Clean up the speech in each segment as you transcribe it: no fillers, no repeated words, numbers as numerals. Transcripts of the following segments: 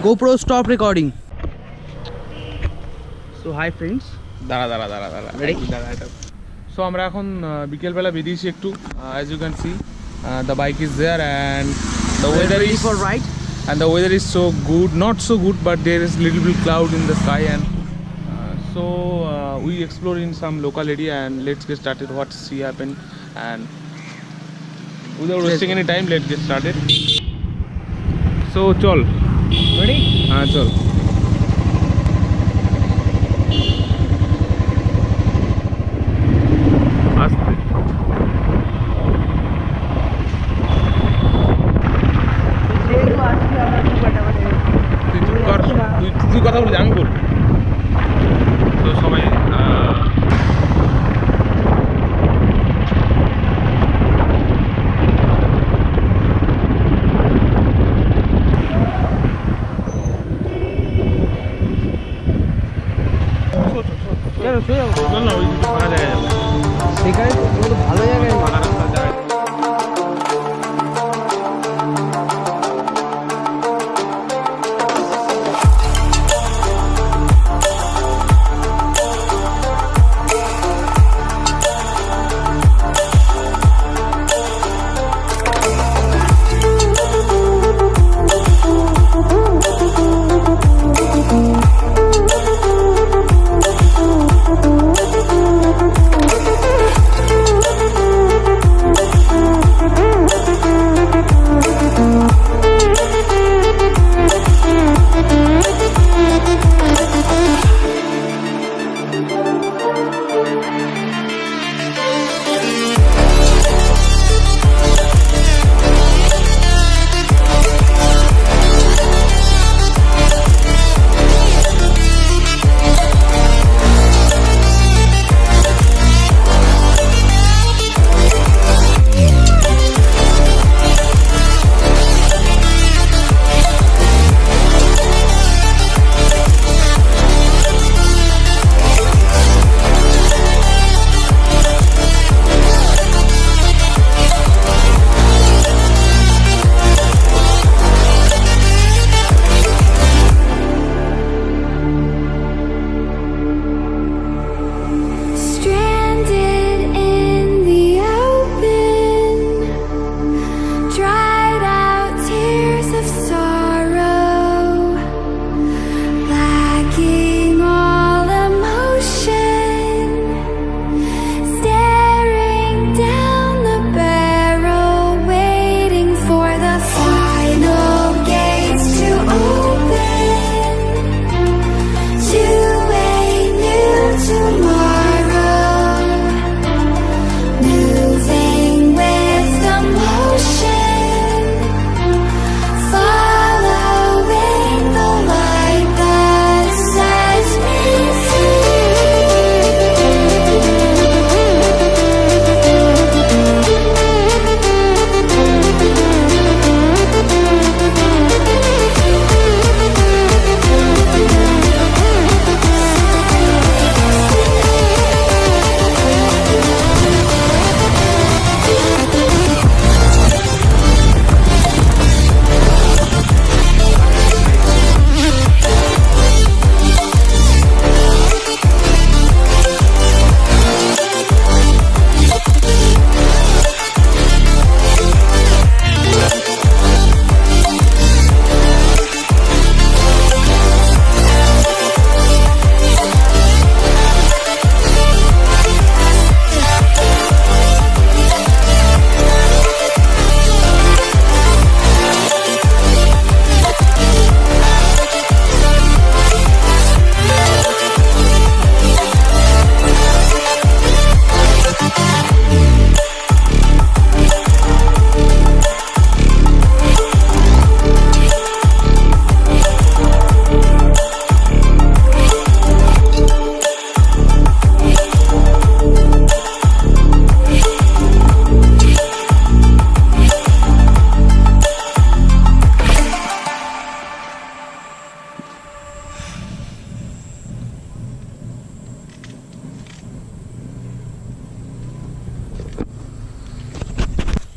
GoPro stop recording. So hi friends. দাঁড়া Ready? So আমরা এখন বিকেলবেলা বেরিয়েছি একটু as you can see the bike is there and the weather Ready is for ride? and the weather is so good, not so good, but there is little bit cloud in the sky and so we explore in some local area and let's get started what see happen and without wasting any time let's get started. So চল Ready? হ্যাঁ চল আস্তে তুই চুপ কর তুই কথা বলে আমি বলবো তো সবাই চল না ওই দিকে ফাঁকা জায়গায় যাবো সেখানে তো ভালো জায়গায় ফাঁকা রাস্তা জায়গায়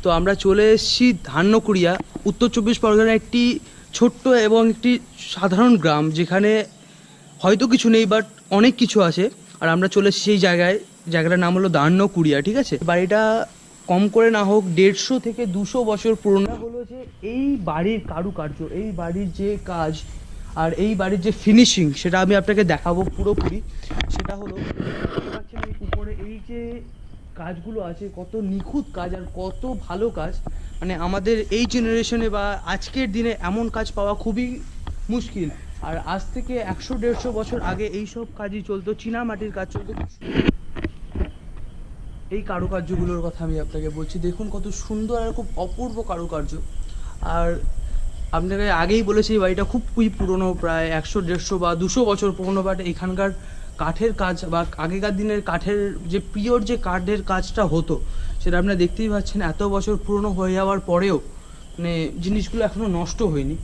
তো আমরা চলে এসেছি ধান্যকুড়িয়া, উত্তর চব্বিশ পরগনার একটি ছোট্ট এবং একটি সাধারণ গ্রাম, যেখানে হয়তো কিছু নেই বাট অনেক কিছু আছে। আর আমরা চলে এসেছি সেই জায়গাটার নাম হলো দার্ণকুড়িয়া, ঠিক আছে। বাড়িটা কম করে না হোক 150 থেকে 200 বছর পুরনো। হলো যে এই বাড়ির কারুকার্য, এই বাড়ির যে কাজ আর এই বাড়ির যে ফিনিশিং, সেটা আমি আপনাকে দেখাবো পুরোপুরি। সেটা হলো দেখতে পাচ্ছেন এই উপরে এই যে কাজগুলো আছে, কত নিখুঁত কাজ আর কত ভালো কাজ। মানে আমাদের এই জেনারেশনে বা আজকের দিনে এমন কাজ পাওয়া খুবই মুশকিল। আর আজ থেকে 100-150 বছর আগে এই সব কাজই চলতো, চীনা মাটির কাজ চলতো। এই কারুকার্যগুলোর কথা আমি আপনাকে বলছি, দেখুন কত সুন্দর আর খুব অপূর্ব কারুকার্য। আর আপনাকে আগেই বলেছি এই বাড়িটা খুবই পুরনো, প্রায় 100-150 বা 200 বছর পুরনো। বাট এখানকার কাঠের কাজ বা আগেকার দিনের কাঠের যে পিওর যে কাঠের কাজটা হতো, সেটা আপনারা দেখতেই পাচ্ছেন। এত বছর পুরনো হয়ে যাওয়ার পরেও মানে জিনিসগুলো এখনও নষ্ট হয়নি।